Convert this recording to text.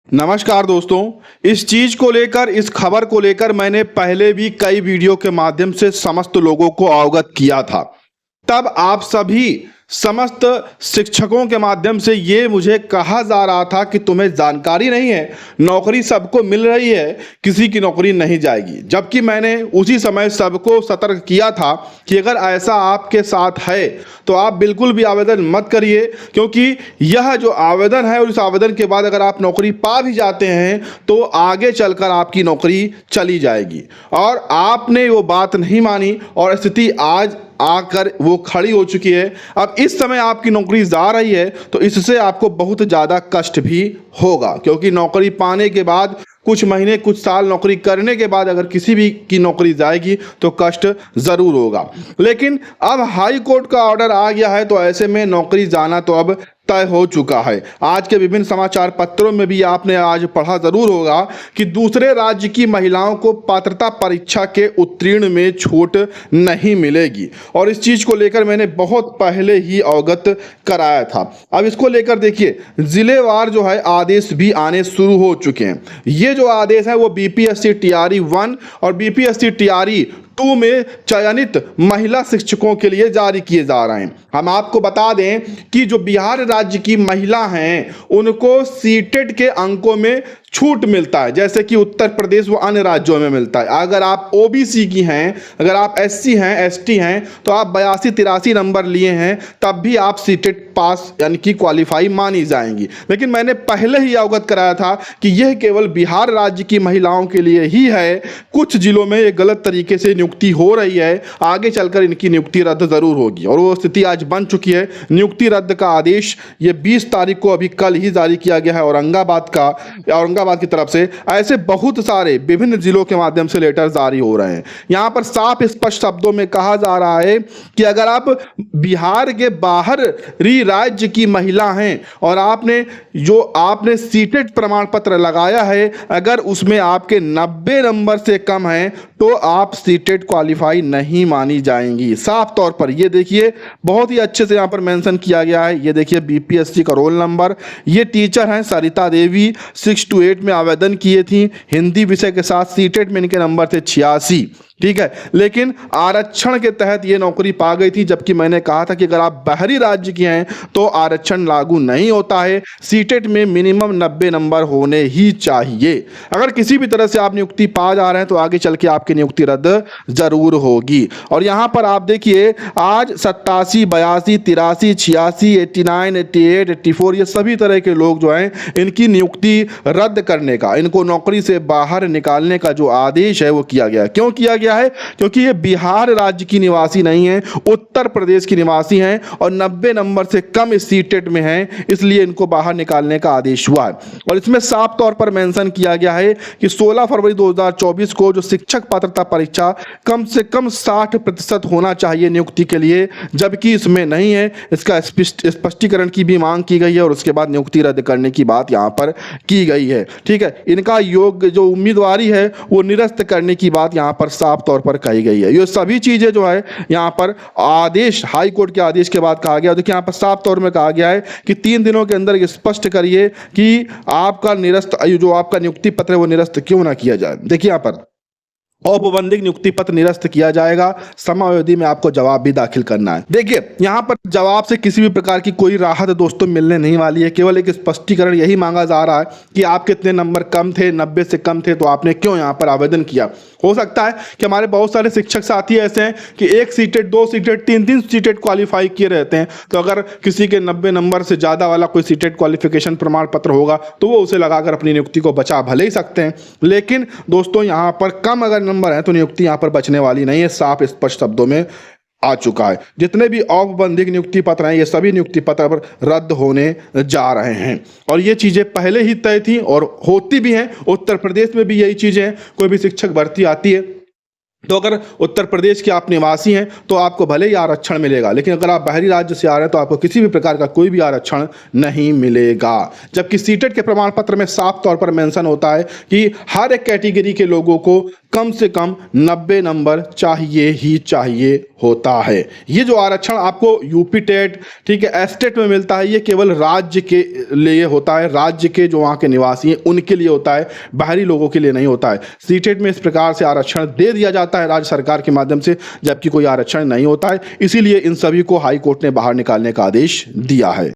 नमस्कार दोस्तों। इस चीज को लेकर, इस खबर को लेकर मैंने पहले भी कई वीडियो के माध्यम से समस्त लोगों को अवगत किया था। तब आप सभी समस्त शिक्षकों के माध्यम से ये मुझे कहा जा रहा था कि तुम्हें जानकारी नहीं है, नौकरी सबको मिल रही है, किसी की नौकरी नहीं जाएगी। जबकि मैंने उसी समय सबको सतर्क किया था कि अगर ऐसा आपके साथ है तो आप बिल्कुल भी आवेदन मत करिए, क्योंकि यह जो आवेदन है और इस आवेदन के बाद अगर आप नौकरी पा भी जाते हैं तो आगे चलकर आपकी नौकरी चली जाएगी। और आपने वो बात नहीं मानी और स्थिति आज आकर वो खड़ी हो चुकी है। अब इस समय आपकी नौकरी जा रही है तो इससे आपको बहुत ज़्यादा कष्ट भी होगा, क्योंकि नौकरी पाने के बाद कुछ महीने, कुछ साल नौकरी करने के बाद अगर किसी भी की नौकरी जाएगी तो कष्ट ज़रूर होगा। लेकिन अब हाई कोर्ट का ऑर्डर आ गया है तो ऐसे में नौकरी जाना तो अब तय हो चुका है। आज के विभिन्न समाचार पत्रों में भी आपने आज पढ़ा जरूर होगा कि दूसरे राज्य की महिलाओं को पात्रता परीक्षा के उत्तीर्ण में छूट नहीं मिलेगी, और इस चीज को लेकर मैंने बहुत पहले ही अवगत कराया था। अब इसको लेकर देखिए, जिलेवार जो है आदेश भी आने शुरू हो चुके हैं। ये जो आदेश है वो बीपीएससी टीआरई 1 और बीपीएससी टीआरई 2 में चयनित महिला शिक्षकों के लिए जारी किए जा रहे हैं। हम आपको बता दें कि जो बिहार राज्य की महिला हैं उनको सीटेट के अंकों में छूट मिलता है, जैसे कि उत्तर प्रदेश व अन्य राज्यों में मिलता है। अगर आप ओबीसी की हैं, अगर आप एससी हैं, एसटी हैं, तो आप 82-83 नंबर लिए हैं तब भी आप सीटेट पास यानी कि क्वालिफाई मानी जाएंगी। लेकिन मैंने पहले ही अवगत कराया था कि यह केवल बिहार राज्य की महिलाओं के लिए ही है। कुछ जिलों में ये गलत तरीके से नियुक्ति हो रही है, आगे चलकर इनकी नियुक्ति रद्द जरूर होगी और वो स्थिति आज बन चुकी है। नियुक्ति रद्द का आदेश ये 20 तारीख को अभी कल ही जारी किया गया है औरंगाबाद की तरफ से। ऐसे बहुत सारे विभिन्न जिलों के माध्यम से लेटर जारी हो रहे हैं। यहां पर साफ स्पष्ट शब्दों में कहा जा रहा है कि अगर आप बिहार के बाहरी राज्य की महिला हैं और आपने सीटेट प्रमाण पत्र लगाया है, अगर उसमें आपके 90 नंबर से कम है तो आप सीटेट क्वालिफाई नहीं मानी जाएंगी। साफ तौर पर ये देखिए, बहुत ही अच्छे से यहां पर मेंशन किया गया है। ये देखिए बीपीएससी का रोल नंबर, ये टीचर हैं सरिता देवी, 6 to 8 में आवेदन किए थी, हिंदी विषय के साथ सीटेट में इनके नंबर थे 86। ठीक है, लेकिन आरक्षण के तहत ये नौकरी पा गई थी, जबकि मैंने कहा था कि अगर आप बाहरी राज्य के हैं तो आरक्षण लागू नहीं होता है, सीटेट में मिनिमम 90 नंबर होने ही चाहिए। अगर किसी भी तरह से आप नियुक्ति पा जा रहे हैं तो आगे चल के आपकी नियुक्ति रद्द जरूर होगी। और यहाँ पर आप देखिए, आज 87, 82, 83, 86, 89, 88, 84 ये सभी तरह के लोग जो हैं इनकी नियुक्ति रद्द करने का, इनको नौकरी से बाहर निकालने का जो आदेश है वो किया गया। क्यों किया गया है? क्योंकि ये बिहार राज्य की निवासी नहीं है, उत्तर प्रदेश की निवासी हैं और 90 नंबर से कम इस सीटेट में हैं, इसलिए इनको बाहर निकालने का आदेश हुआ है। और इसमें साफ तौर पर मेंशन किया गया है कि 16 फरवरी 2024 को जो शिक्षक पात्रता परीक्षा कम से कम 60% होना चाहिए नियुक्ति के लिए, जबकि इसमें नहीं है। इसका स्पष्टीकरण की भी मांग की गई है और उसके बाद नियुक्ति रद्द करने की बात यहां पर की गई है। ठीक है, इनका योग्य जो उम्मीदवारी है वो निरस्त करने की बात यहां पर साफ तौर पर कही गई है। ये सभी चीजें जो है यहां पर आदेश, हाई कोर्ट के आदेश के बाद कहा गया। देखिए यहां पर साफ तौर में कहा गया है कि 3 दिनों के अंदर ये स्पष्ट करिए कि आपका जो आपका नियुक्ति पत्र है वो निरस्त क्यों ना किया जाए। देखिए यहां पर औपबंधिक नियुक्ति पत्र निरस्त किया जाएगा, समयावधि में आपको जवाब भी दाखिल करना है। देखिए यहां पर जवाब से किसी भी प्रकार की कोई राहत दोस्तों मिलने नहीं वाली है, केवल एक स्पष्टीकरण यही मांगा जा रहा है कि आप कितने नंबर कम थे, 90 से कम थे, तो आपने क्यों यहां पर आवेदन किया। हो सकता है कि हमारे बहुत सारे शिक्षक साथी ऐसे हैं कि 1 सीटेट, 2 सीटेट, 3 सीटेट क्वालिफाई किए रहते हैं, तो अगर किसी के 90 नंबर से ज़्यादा वाला कोई सीटेट क्वालिफिकेशन प्रमाण पत्र होगा तो वो उसे लगाकर अपनी नियुक्ति को बचा भले ही सकते हैं। लेकिन दोस्तों यहाँ पर कम अगर नंबर है तो नियुक्ति यहाँ पर बचने वाली नहीं है, साफ स्पष्ट शब्दों में आ चुका है। जितने भी औपबंधिक नियुक्ति पत्र हैं ये सभी नियुक्ति पत्र पर रद्द होने जा रहे हैं और ये चीज़ें पहले ही तय थी और होती भी हैं। उत्तर प्रदेश में भी यही चीज़ें हैं। कोई भी शिक्षक भर्ती आती है तो अगर उत्तर प्रदेश के आप निवासी हैं तो आपको भले ही आरक्षण मिलेगा, लेकिन अगर आप बाहरी राज्य से आ रहे हैं तो आपको किसी भी प्रकार का कोई भी आरक्षण नहीं मिलेगा। जबकि सीटेट के प्रमाण पत्र में साफ तौर पर मेंशन होता है कि हर एक कैटेगरी के लोगों को कम से कम 90 नंबर चाहिए ही चाहिए होता है। ये जो आरक्षण आपको यूपी टेट, ठीक है, एस्टेट में मिलता है, ये केवल राज्य के लिए होता है, राज्य के जो वहाँ के निवासी हैं उनके लिए होता है, बाहरी लोगों के लिए नहीं होता है। सीटेट में इस प्रकार से आरक्षण दे दिया जाता है राज्य सरकार के माध्यम से, जबकि कोई आरक्षण नहीं होता है। इसीलिए इन सभी को हाई कोर्ट ने बाहर निकालने का आदेश दिया है।